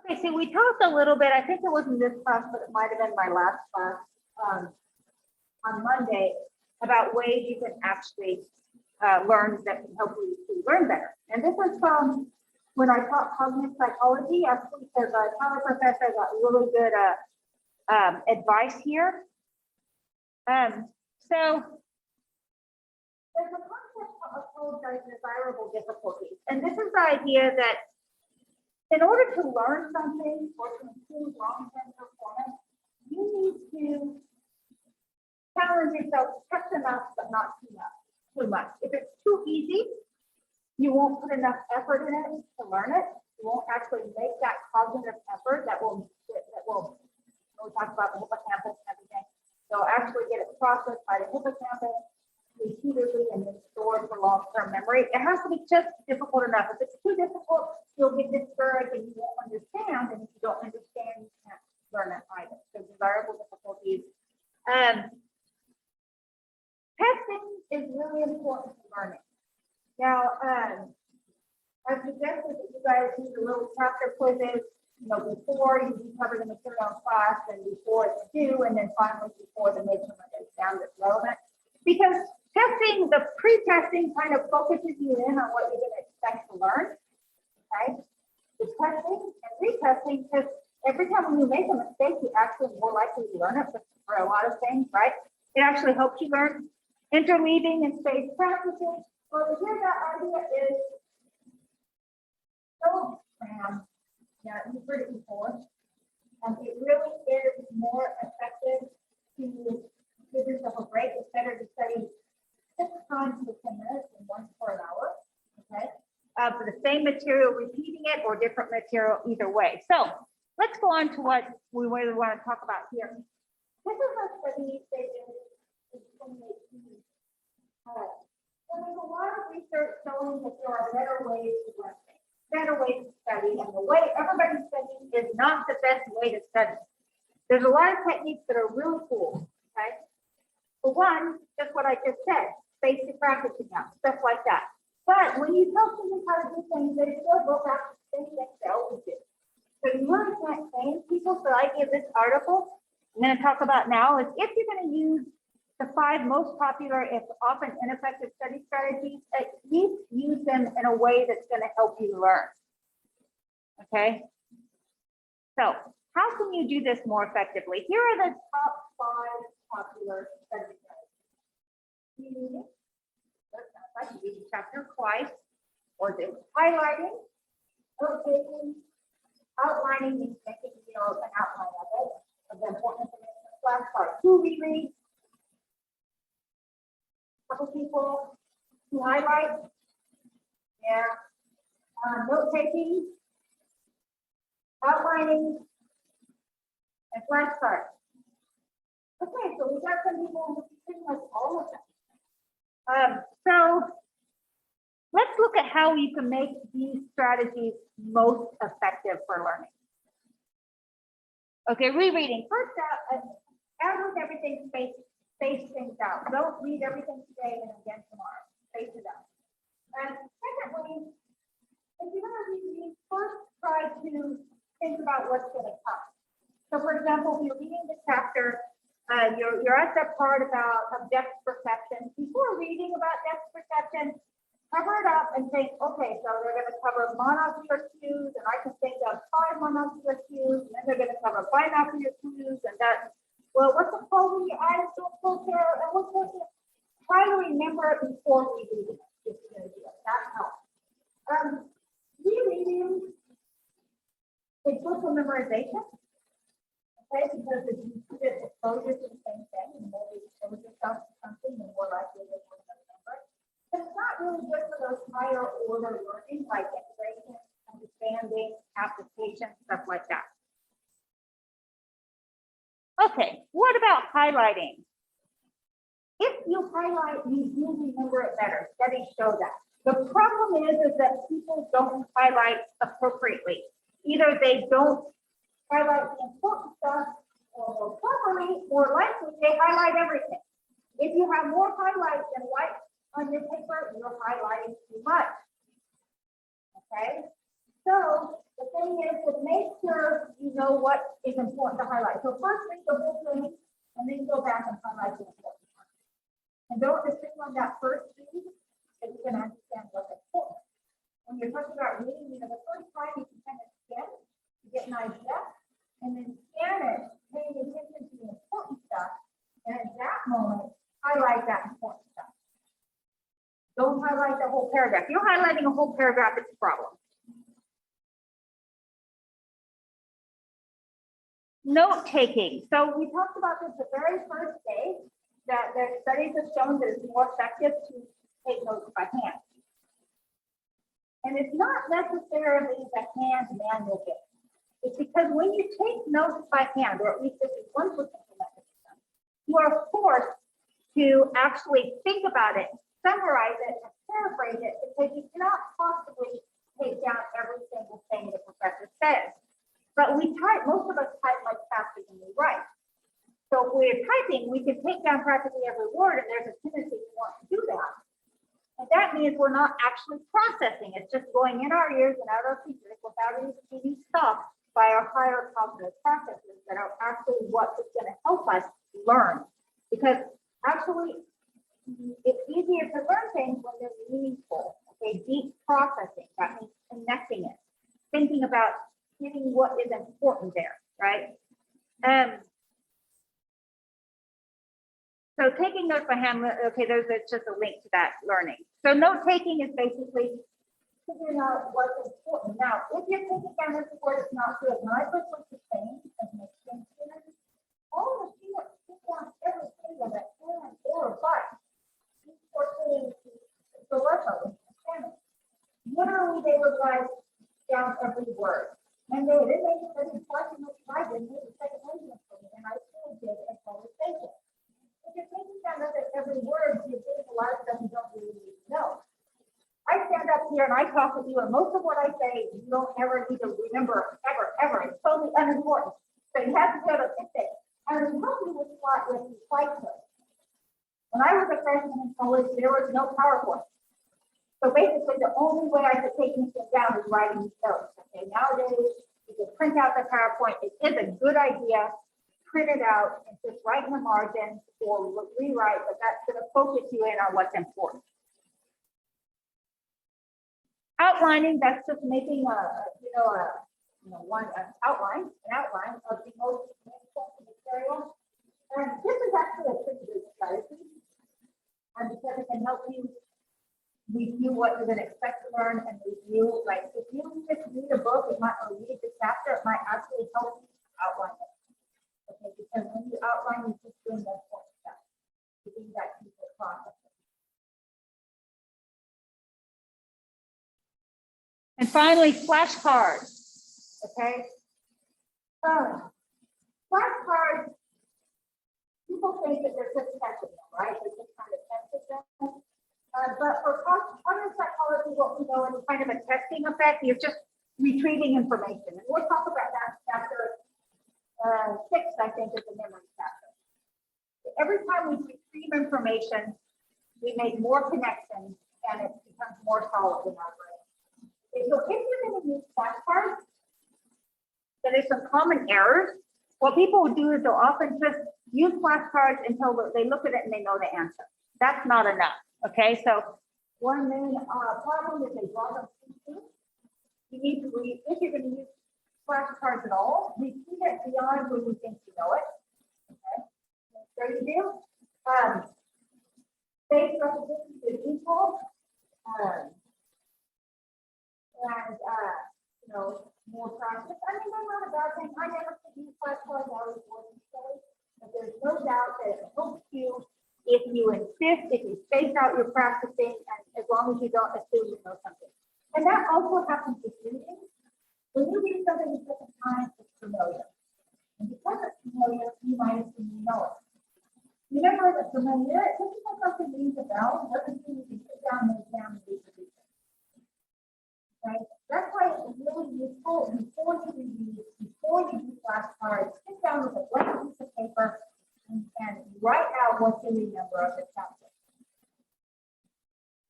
Okay, so we talked a little bit, I think it wasn't this class, but it might have been my last class, on Monday, about ways you can actually learn that can help you to learn better. And this is from when I taught cognitive psychology, actually, because Tyler Professor got really good advice here. So there's a concept called desirable difficulties. And this is the idea that in order to learn something or to improve long-term performance, you need to challenge yourself just enough, but not too much. If it's too easy, you won't put enough effort in it to learn it. You won't actually make that cognitive effort that will we'll talk about the hippocampus and everything. They'll actually get it processed by the hippocampus repeatedly and then stored for long-term memory. It has to be just difficult enough. If it's too difficult, you'll get discouraged and you won't understand. And if you don't understand, you can't learn it either. So desirable difficulties. Testing is really important to learning. Now, I suggested that you guys do the little chapter quizzes, before you cover the material in class and before it's due, and then finally before the midterm exam that's relevant. Because testing, the pre-testing kind of focuses you in on what you're going to expect to learn, okay? The testing and retesting, because every time when you make a mistake, you're actually more likely to learn it for a lot of things, right? It actually helps you learn. Interleaving and spaced practices. Well, here that idea is so yeah, you've heard it before. It really is more effective to give yourself a break. It's better to study 6 times for 10 minutes and once for an hour. Okay. For the same material, repeating it or different material, either way. So let's go on to what we really want to talk about here. This is a study they did in 2018. So there's a lot of research showing that there are better ways to learn things, better ways to study, and the way everybody's studying is not the best way to study. There's a lot of techniques that are really cool, okay? For one, just what I just said, spaced practicing out, stuff like that. But when you tell students how to do things, they still go back to the things that they always do. So you really can't train people. So the idea of this article I'm going to talk about now is if you're going to use the 5 most popular, if often ineffective study strategies, at least use them in a way that's going to help you learn. Okay. So how can you do this more effectively? Here are the top 5 popular study strategies. I can read the chapter twice, or do highlighting, note-taking, outlining, and making an outline of the important information. Flashcards, 2 rereads, couple people who highlight, note-taking, outlining, and flashcards. Okay, so we got some people who pretty much all of them. So let's look at how you can make these strategies most effective for learning. Okay, rereading. First out, as with everything, space things out. Don't read everything today and again tomorrow. Space it out. And secondly, if you're going to reread, first try to think about what's going to come. So for example, if you're reading the chapter, you're at the part about depth perception. Before reading about depth perception, cover it up and think, okay, so they're going to cover monocular cues, and I can think of 5 monocular cues, and then they're going to cover binocular cues, and that. Well, what's the call when your eyes don't filter, and what's the try to remember it before we read it. That helps. Rereading is social memorization. Okay, because if you put it exposure to the same thing, the more you expose yourself to something, the more likely you're going to remember it. But it's not really good for those higher order learning, like integration, understanding, application, stuff like that. Okay, what about highlighting? If you highlight, you do remember it better. Studies show that. The problem is that people don't highlight appropriately. Either they don't highlight the important stuff, or properly, or likely they highlight everything. If you have more highlights than white on your paper, you're highlighting too much. Okay? So the thing is to make sure you know what is important to highlight. So first read the whole thing and then go back and highlight the important part. And don't assume on that first read that you can understand what's important. When you're talking about reading, the first time you can kind of skim to get an idea, and then scan it, paying attention to the important stuff, and at that moment, highlight that important stuff. Don't highlight the whole paragraph. If you're highlighting a whole paragraph, it's a problem. Note taking. So we talked about this the very first day, that the studies have shown that it's more effective to take notes by hand. And it's not necessarily the hand manual thing. It's because when you take notes by hand, or at least this is one potential mechanism, you are forced to actually think about it, summarize it, and paraphrase it, because you cannot possibly take down every single thing the professor says. But we type, most of us type much faster than we write. So if we're typing, we can take down practically every word, and there's a tendency to want to do that. And that means we're not actually processing. It's just going in our ears and out our features without even being stopped by our higher cognitive processes that are actually what is going to help us learn. Because actually, it's easier to learn things when they're meaningful. Okay, deep processing, that means connecting it, thinking about getting what is important there, right? So taking notes by hand, okay, there's just a link to that learning. So note taking is basically figuring out what's important. Now, if you're taking down this word, it's not good. When I put what's the same as an exchange student, all the students take down every single that and or but before saying the level. Literally, they would write down every word. And they didn't make it very important much I did, made the second language for me, and I still did a conversation. If you're taking down every word, you're doing a lot of stuff you don't really need to know. I stand up here and I talk with you, and most of what I say, you don't ever need to remember ever. It's totally unimportant. So you have to go to fix it. And we help you with slide code. When I was a freshman in college, there was no PowerPoint. So basically, the only way I could take anything down is writing these notes. Okay, nowadays, you can print out the PowerPoint. It is a good idea. Print it out and just write in the margin or rewrite, but that's going to focus you in on what's important. Outlining, that's just making an outline of the most important material. And this is actually a pretty good strategy. And because it can help you review what you're going to expect to learn and review, like if you just read a book, it might, or read the chapter, it might actually help you outline it. Okay, because when you outline, you're just doing the important stuff. You do that people process. And finally, flashcards. Okay. Flashcards, people think that they're just testing them, right? They're just kind of testing them. But for cognitive psychology, what we know is kind of a testing effect. You're just retrieving information. And we'll talk about that chapter 6, I think, is the memory chapter. Every time we retrieve information, we make more connections and it becomes more solid in our brain. Okay, so if you're going to use flashcards, there's some common errors. What people will do is they'll often just use flashcards until they look at it and they know the answer. That's not enough. Okay, so one main problem is they draw them too soon. You need to read, if you're going to use flashcards at all, repeat it beyond when you think you know it. Okay, so you do. Space repetition is equal. More practice. I mean, I'm not a bad thing. I never could use flashcards. I was working silly, but there's no doubt that it helps you if you insist, if you space out your practicing, and as long as you don't assume you know something. And that also happens with reading. When you read something the second time, it's familiar. And because it's familiar, you might assume you know it. Remember that familiar, just because something rings a bell doesn't mean you can sit down and examine and reproduce it. Right? That's why it's really useful before you review, before you do flashcards, sit down with a blank piece of paper and write out what you remember of the chapter.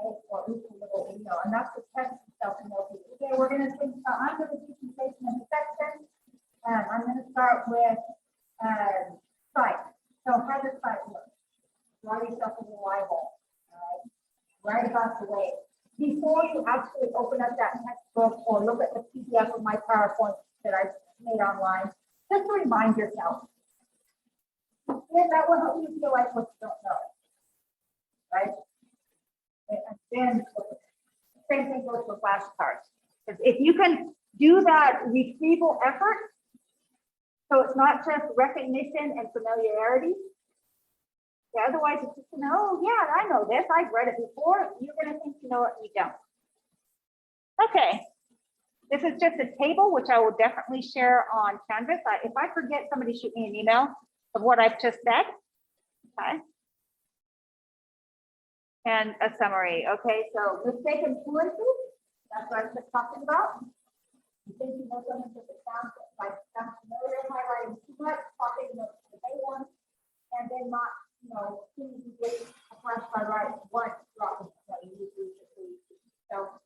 Okay? Or at least a little, enough to test yourself and know, okay, we're going to think, I'm going to do some actually open up that textbook or look at the PDF of my PowerPoint that I made online, just to remind yourself. And that will help you feel like what you don't know. Right? And then same thing goes for flashcards. If you can do that retrieval effort, so it's not just recognition and familiarity. Yeah, otherwise it's just, oh yeah, I know this, I've read it before. You're gonna think you know it, and you don't. Okay, this is just a table, which I will definitely share on Canvas. If I forget, somebody shoot me an email of what I've just said. Okay. And a summary. Okay, so mistaken fluency, that's what I was just talking about. You think you know something that sounds familiar, highlighting too much, talking the main one, and then not, you know, soon as you get a flashcard right, one drop, you use it. So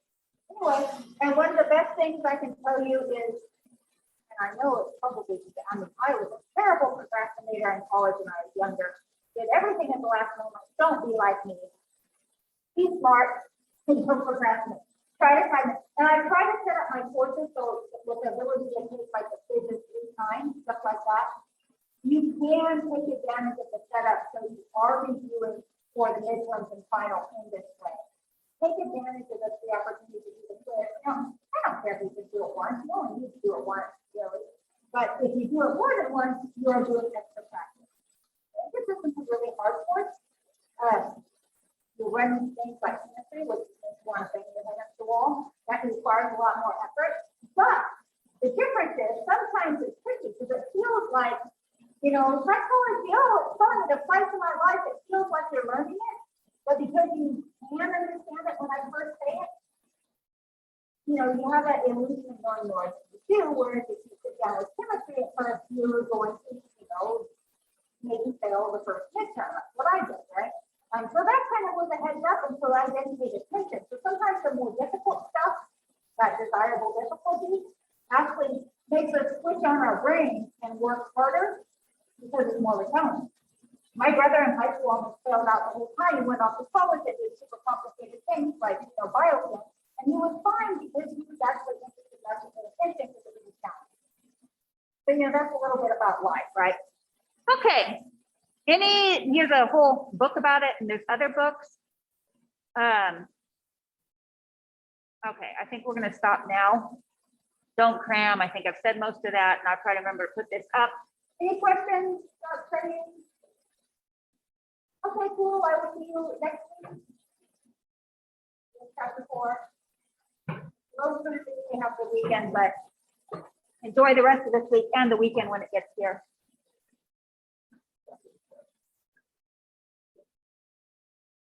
anyway, and one of the best things I can tell you is, and I know it's probably, I mean, I was a terrible procrastinator in college when I was younger. Did everything at the last moment. Don't be like me. Be smart and don't procrastinate. Try to find it. And I try to set up my courses so with the ability to take like the phases 3 times, stuff like that. You can take advantage of the setup so you are reviewing for the midterms and final in this way. Take advantage of the opportunity to do the quiz. Now, I don't care if you just do it once. You only need to do it once, really. But if you do it more than once, you're doing extra practice. This isn't a really hard course. You're running things like chemistry, which is one thing that against the wall. That requires a lot more effort. But the difference is sometimes it's tricky because it feels like, you know, psychology, oh, it's fun, it applies to my life. It feels like you're learning it. But because you can understand it when I first say it, you know, you have that illusion of knowing more than you do, whereas if you sit down with chemistry, at first you're going to, you know, maybe fail the first midterm. That's what I did, right? So that kind of was a heads up until I then paid attention. So sometimes the more difficult stuff, that desirable difficulty, actually makes us switch on our brain and work harder because it's more challenging. My brother in high school almost failed out the whole time. He went off to college and did super complicated things like, you know, biochem, and he was fine because he was actually interested in paying attention because it was challenging. So, you know, that's a little bit about life, right? Okay. Here's a whole book about it, and there's other books. Okay, I think we're going to stop now. Don't cram. I think I've said most of that, and I'll try to remember to put this up. Any questions? Okay, cool. I will see you next week. Chapter 4. Most of the things we have the weekend, but enjoy the rest of this week and the weekend when it gets here.